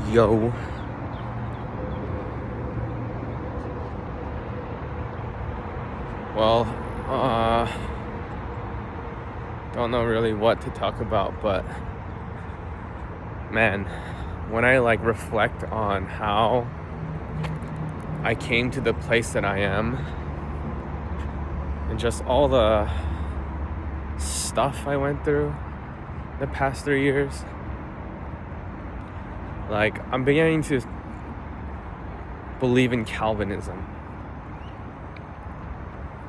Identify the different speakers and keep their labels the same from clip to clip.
Speaker 1: Yo. Well, don't know really what to talk about, but man, when I reflect on how I came to the place that I am and just all the stuff I went through the past 3 years, I'm beginning to believe in Calvinism.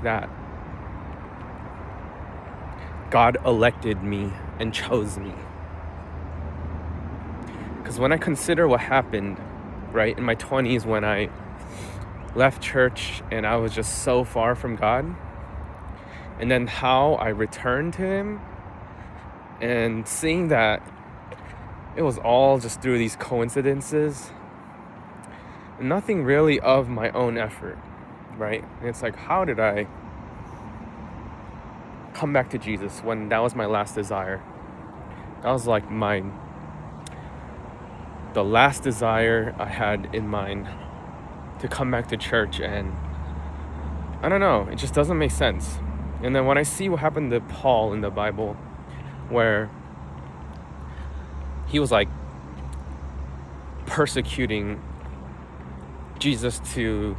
Speaker 1: That God elected me and chose me. Because when I consider what happened, right, in my 20s when I left church and I was just so far from God, and then how I returned to Him, and seeing that it was all just through these coincidences, nothing really of my own effort, right? And it's how did I come back to Jesus when that was my last desire? That was the last desire I had in mind, to come back to church, and I don't know, it just doesn't make sense. And then when I see what happened to Paul in the Bible, where he was persecuting Jesus to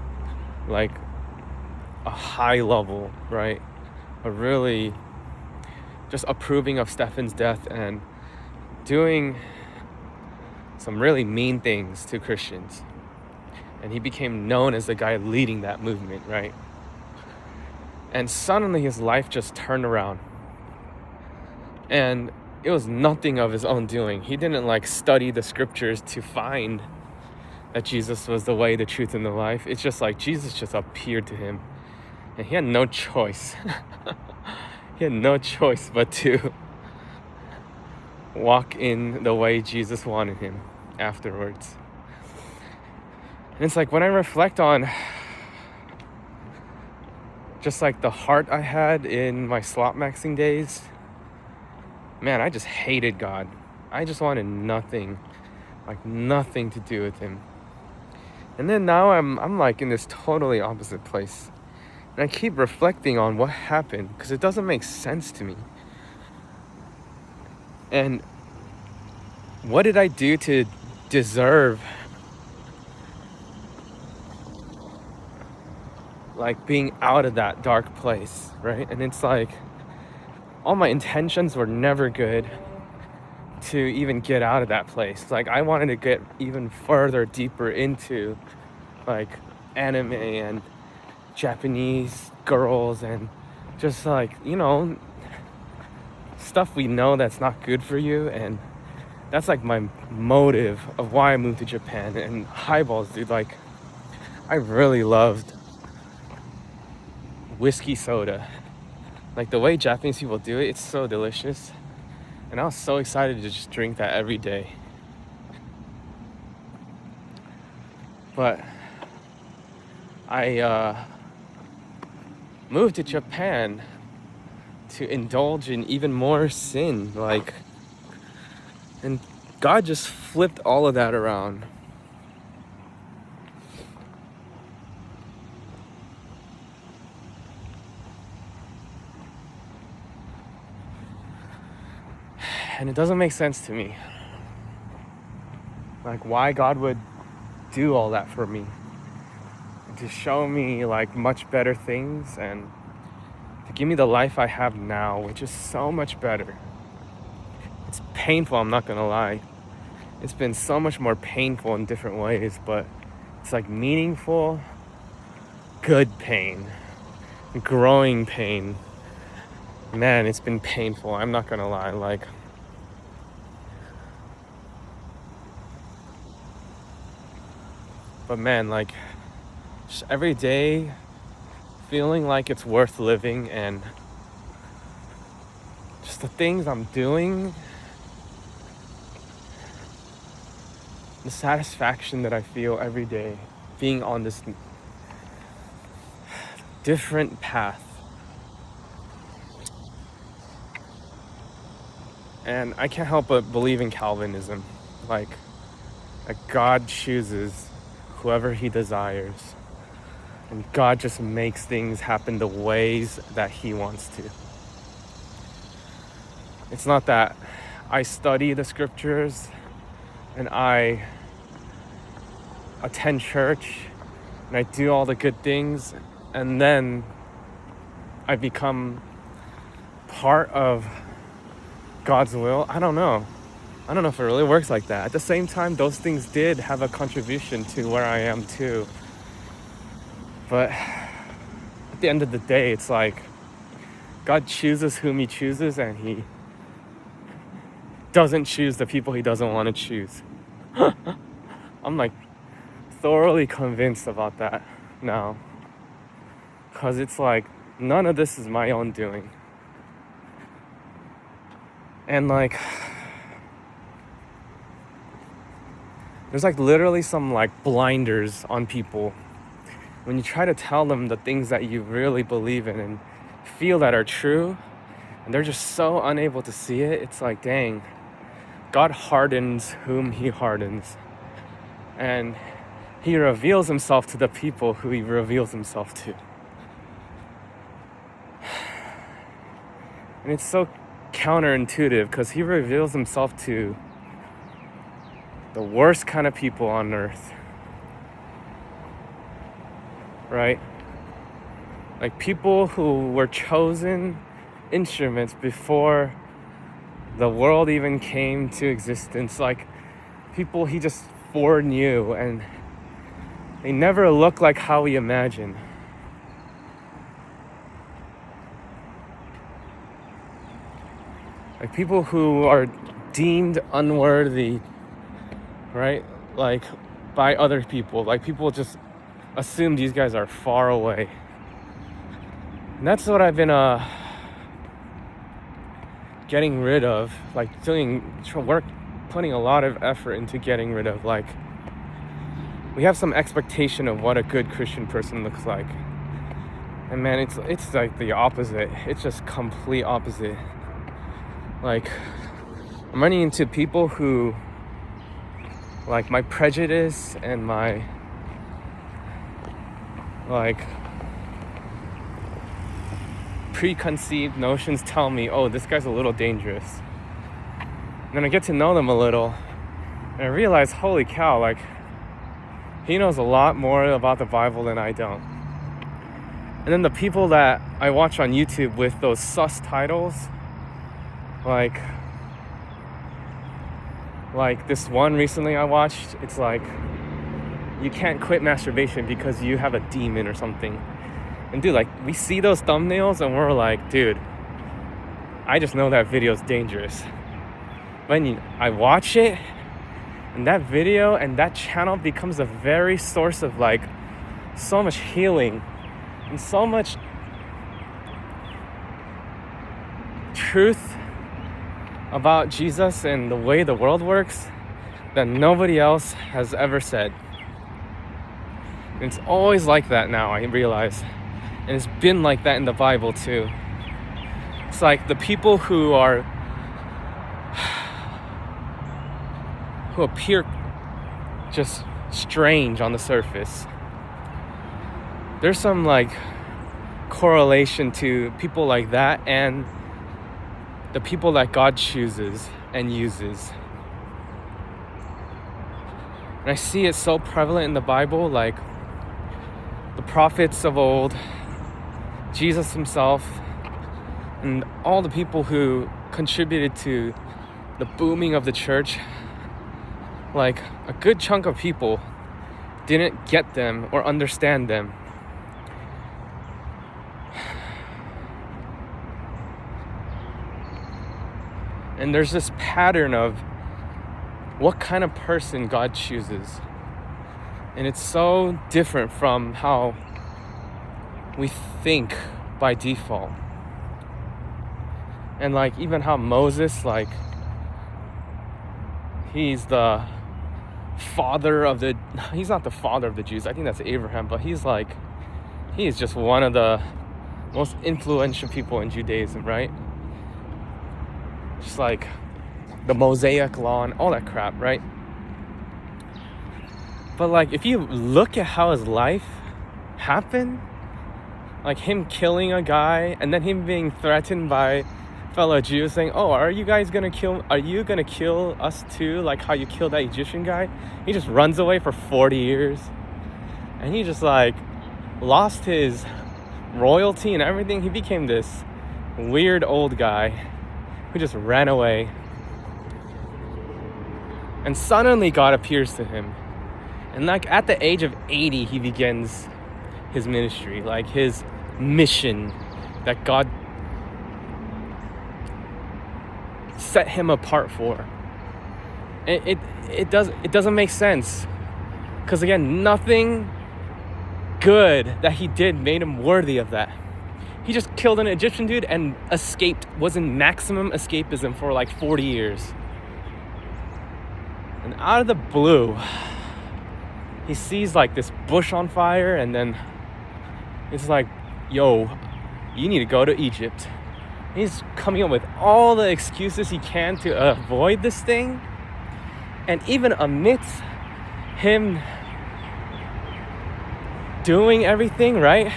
Speaker 1: a high level, right? A really just approving of Stephen's death and doing some really mean things to Christians. And he became known as the guy leading that movement, right? And suddenly his life just turned around. And it was nothing of his own doing. He didn't study the scriptures to find that Jesus was the way, the truth, and the life. It's just Jesus just appeared to him. And he had no choice. He had no choice but to walk in the way Jesus wanted him afterwards. And it's when I reflect on just the heart I had in my slot maxing days, man, I just hated God. I just wanted nothing to do with Him. And then now I'm in this totally opposite place. And I keep reflecting on what happened because it doesn't make sense to me. And what did I do to deserve being out of that dark place, right? And it's all my intentions were never good to even get out of that place. I wanted to get even further, deeper into anime and Japanese girls and just stuff we know that's not good for you. And that's my motive of why I moved to Japan. And highballs, dude, I really loved whiskey soda. The way Japanese people do it, it's so delicious. And I was so excited to just drink that every day. But I moved to Japan to indulge in even more sin. And God just flipped all of that around. And it doesn't make sense to me. Why God would do all that for me. And to show me much better things and to give me the life I have now, which is so much better. It's painful, I'm not gonna lie. It's been so much more painful in different ways, but it's meaningful, good pain, growing pain. Man, it's been painful, I'm not gonna lie. But man, just every day feeling it's worth living, and just the things I'm doing, the satisfaction that I feel every day being on this different path. And I can't help but believe in Calvinism. that God chooses whoever he desires. And God just makes things happen the ways that he wants to. It's not that I study the scriptures and I attend church and I do all the good things and then I become part of God's will. I don't know if it really works like that. At the same time, those things did have a contribution to where I am too. But at the end of the day, it's like God chooses whom he chooses and he doesn't choose the people he doesn't want to choose. I'm like thoroughly convinced about that now. Because it's like none of this is my own doing. And like there's like literally some like blinders on people when you try to tell them the things that you really believe in and feel that are true, and they're just so unable to see it. It's like, dang, God hardens whom he hardens, and he reveals himself to the people who he reveals himself to. And it's so counterintuitive because he reveals himself to the worst kind of people on earth, right? Like people who were chosen instruments before the world even came to existence, like people he just foreknew, and they never look like how we imagine. Like people who are deemed unworthy, right? Like by other people. Like people just assume these guys are far away. And that's what I've been getting rid of, like putting a lot of effort into getting rid of. Like we have some expectation of what a good Christian person looks like. And man, it's like the opposite. It's just complete opposite. Like I'm running into people who, like, my prejudice and my like preconceived notions tell me, oh, this guy's a little dangerous. And then I get to know them a little and I realize, holy cow, like he knows a lot more about the Bible than I don't. And then the people that I watch on YouTube with those sus titles, like this one recently I watched, it's like, you can't quit masturbation because you have a demon or something. And dude, like we see those thumbnails and we're like, dude, I just know that video is dangerous. When I watch it, and that video and that channel becomes a very source of like so much healing and so much truth about Jesus and the way the world works that nobody else has ever said. And it's always like that now, I realize. And it's been like that in the Bible too. It's like the people who appear just strange on the surface, there's some like correlation to people like that and the people that God chooses and uses. And I see it so prevalent in the Bible, like the prophets of old, Jesus himself, and all the people who contributed to the booming of the church. Like a good chunk of people didn't get them or understand them. And there's this pattern of what kind of person God chooses. And it's so different from how we think by default. And like even how Moses, like he's not the father of the Jews. I think that's Abraham, but he is just one of the most influential people in Judaism, right? Just like the Mosaic law and all that crap, right? But like, if you look at how his life happened, like him killing a guy and then him being threatened by fellow Jews saying, oh, are you gonna kill us too, like how you killed that Egyptian guy? He just runs away for 40 years and he just like lost his royalty and everything. He became this weird old guy who just ran away, and suddenly God appears to him, and like at the age of 80 he begins his ministry, like his mission that God set him apart for. It doesn't make sense, because again, nothing good that he did made him worthy of that. He just killed an Egyptian dude and was in maximum escapism for like 40 years. And out of the blue, he sees like this bush on fire, and then it's like, yo, you need to go to Egypt. He's coming up with all the excuses he can to avoid this thing. And even amidst him doing everything right,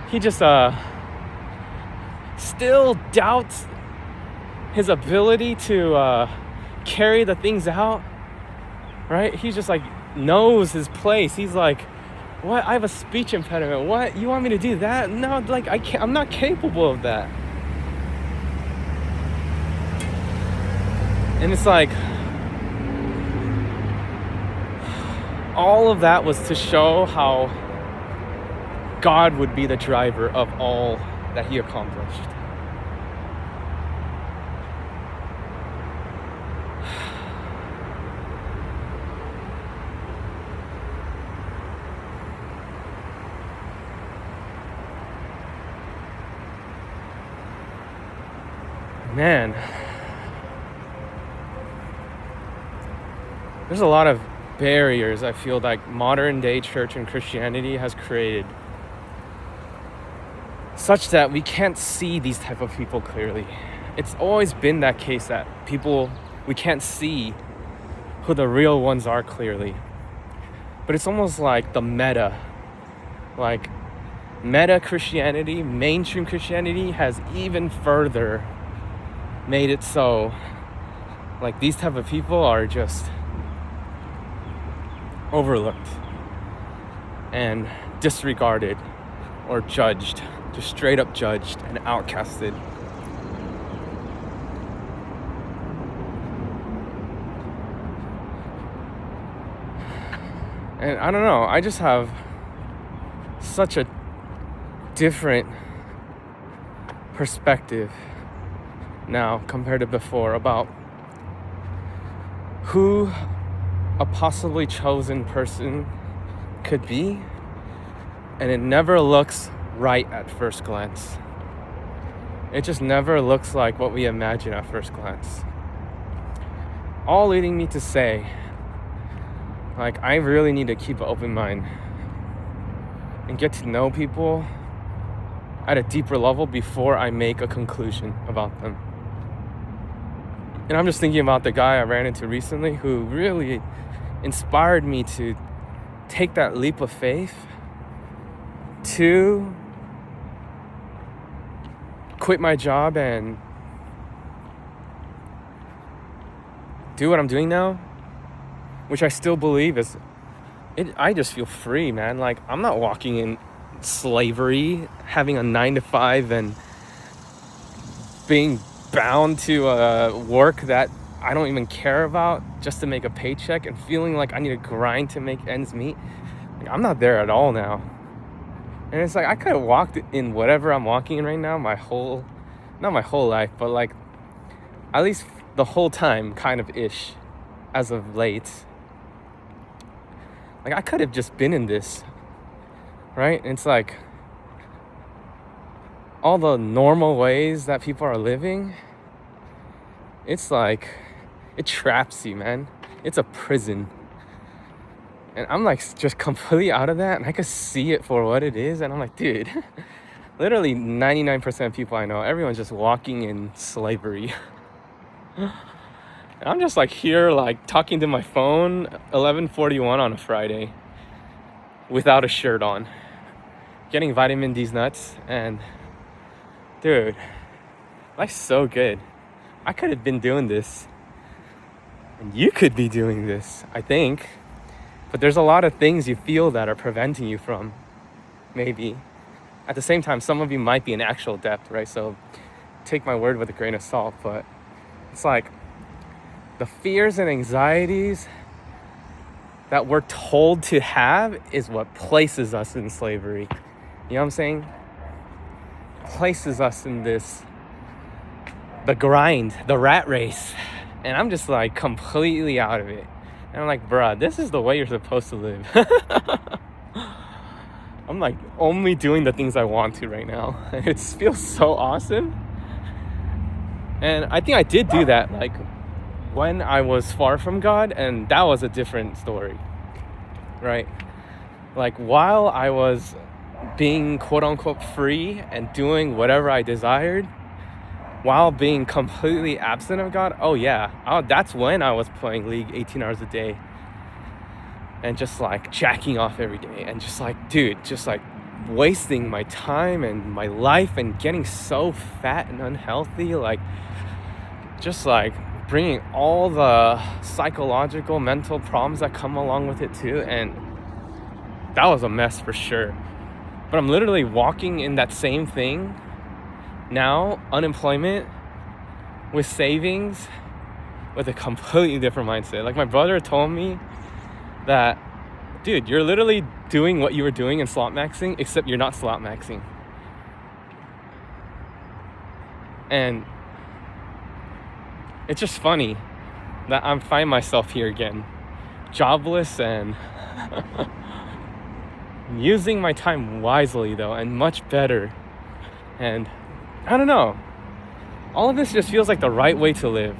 Speaker 1: he just still doubts his ability to carry the things out, right? He just like knows his place. He's like, what? I have a speech impediment. What? You want me to do that? No, like I can't. I'm not capable of that. And it's like, all of that was to show how God would be the driver of all that he accomplished. Man, there's a lot of barriers I feel like modern day church and Christianity has created, such that we can't see these type of people clearly. It's always been that case, that we can't see who the real ones are clearly. But it's almost like the meta Christianity, mainstream Christianity has even further made it so like these type of people are just overlooked and disregarded or judged, just straight up judged and outcasted. And I don't know, I just have such a different perspective now compared to before about who a possibly chosen person could be, and it never looks right at first glance. It just never looks like what we imagine at first glance. All leading me to say, like, I really need to keep an open mind and get to know people at a deeper level before I make a conclusion about them. And I'm just thinking about the guy I ran into recently who really inspired me to take that leap of faith to quit my job and do what I'm doing now, which I still believe is it. I just feel free, man. Like, I'm not walking in slavery, having a 9-to-5 and being bound to work that I don't even care about just to make a paycheck and feeling like I need to grind to make ends meet. Like, I'm not there at all now. And it's like I could have walked in whatever I'm walking in right now not my whole life, but like at least the whole time, kind of ish, as of late. Like, I could have just been in this, right? And it's like all the normal ways that people are living, it's like it traps you, man. It's a prison. And I'm like just completely out of that, and I could see it for what it is, and I'm like, dude, literally 99% of people I know, everyone's just walking in slavery. And I'm just like here, like talking to my phone, 11:41 on a Friday, without a shirt on, getting vitamin D's nuts, and dude, life's so good. I could have been doing this, and you could be doing this, I think. But there's a lot of things you feel that are preventing you from, maybe. At the same time, some of you might be in actual depth, right? So take my word with a grain of salt, but it's like the fears and anxieties that we're told to have is what places us in slavery. You know what I'm saying? Places us in the grind, the rat race. And I'm just like completely out of it. And I'm like, bruh, this is the way you're supposed to live. I'm like only doing the things I want to right now. It feels so awesome. And I think I did do that like when I was far from God, and that was a different story, right? Like while I was being quote unquote free and doing whatever I desired, while being completely absent of God, oh yeah, that's when I was playing League 18 hours a day and just like jacking off every day and just like, dude, just like wasting my time and my life and getting so fat and unhealthy, like just like bringing all the psychological, mental problems that come along with it too. And that was a mess for sure. But I'm literally walking in that same thing now, unemployment, with savings, with a completely different mindset. Like my brother told me that, dude, you're literally doing what you were doing in slot maxing, except you're not slot maxing. And it's just funny that I find myself here again, jobless and using my time wisely though, and much better. And I don't know, all of this just feels like the right way to live.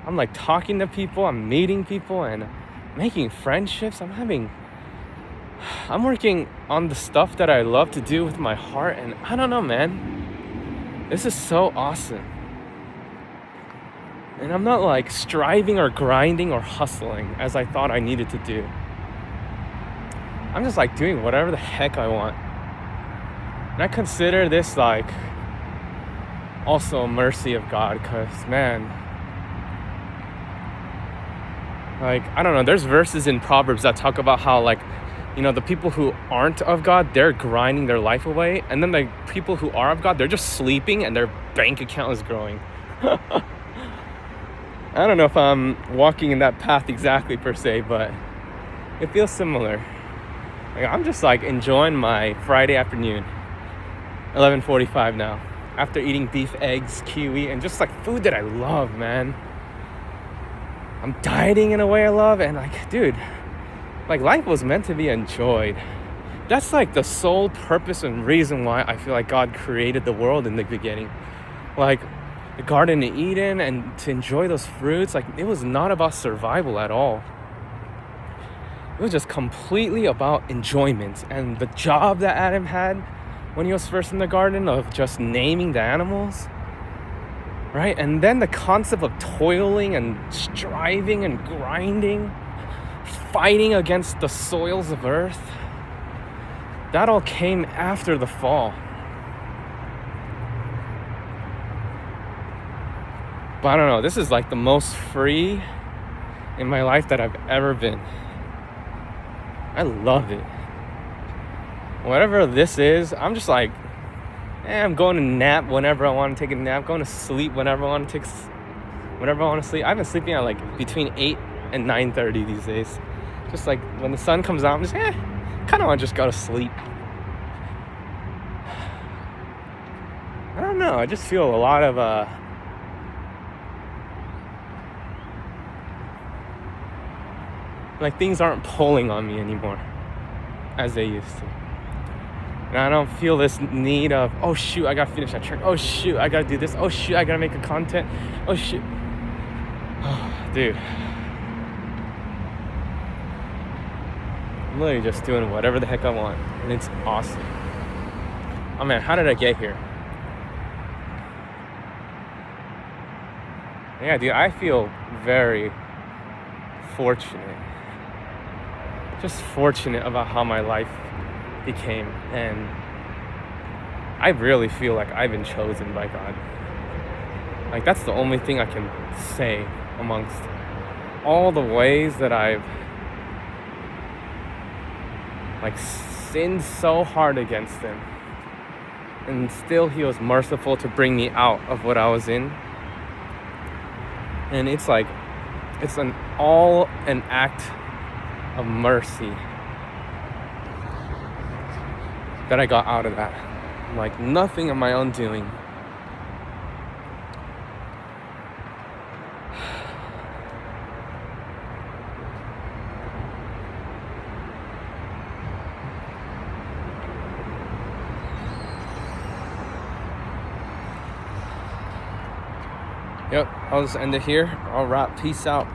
Speaker 1: I'm like talking to people, I'm meeting people and making friendships. I'm working on the stuff that I love to do with my heart, and I don't know, man, this is so awesome. And I'm not like striving or grinding or hustling as I thought I needed to do. I'm just like doing whatever the heck I want. And I consider this like also a mercy of God, because man, like I don't know, there's verses in Proverbs that talk about how like, you know, the people who aren't of God, they're grinding their life away, and then the people who are of God, they're just sleeping and their bank account is growing. I don't know if I'm walking in that path exactly per se, but it feels similar. Like I'm just like enjoying my Friday afternoon, 11:45 now, after eating beef, eggs, kiwi, and just like food that I love, man. I'm dieting in a way I love, and like, dude, like life was meant to be enjoyed. That's like the sole purpose and reason why I feel like God created the world in the beginning. Like the Garden of Eden, and to enjoy those fruits, like it was not about survival at all. It was just completely about enjoyment. And the job that Adam had when he was first in the garden of just naming the animals, right? And then the concept of toiling and striving and grinding, fighting against the soils of earth, that all came after the fall. But I don't know, this is like the most free in my life that I've ever been. I love it. Whatever this is, I'm just like, I'm going to nap whenever I want to take a nap, going to sleep whenever I want to sleep. I've been sleeping at like between 8 and 9:30 these days. Just like when the sun comes out, I'm just kind of want to just go to sleep. I don't know, I just feel a lot of like things aren't pulling on me anymore as they used to. And I don't feel this need of, oh shoot, I gotta finish that track. Oh shoot, I gotta do this. Oh shoot, I gotta make a content. Oh shoot. Oh, dude. I'm literally just doing whatever the heck I want. And it's awesome. Oh man, how did I get here? Yeah, dude, I feel very fortunate. Just fortunate about how my life became. And I really feel like I've been chosen by God. Like, that's the only thing I can say amongst all the ways that I've like sinned so hard against him. And still he was merciful to bring me out of what I was in. And it's like, it's an act of mercy that I got out of that. Like, nothing of my own doing. Yep, I'll just end it here. All right, peace out.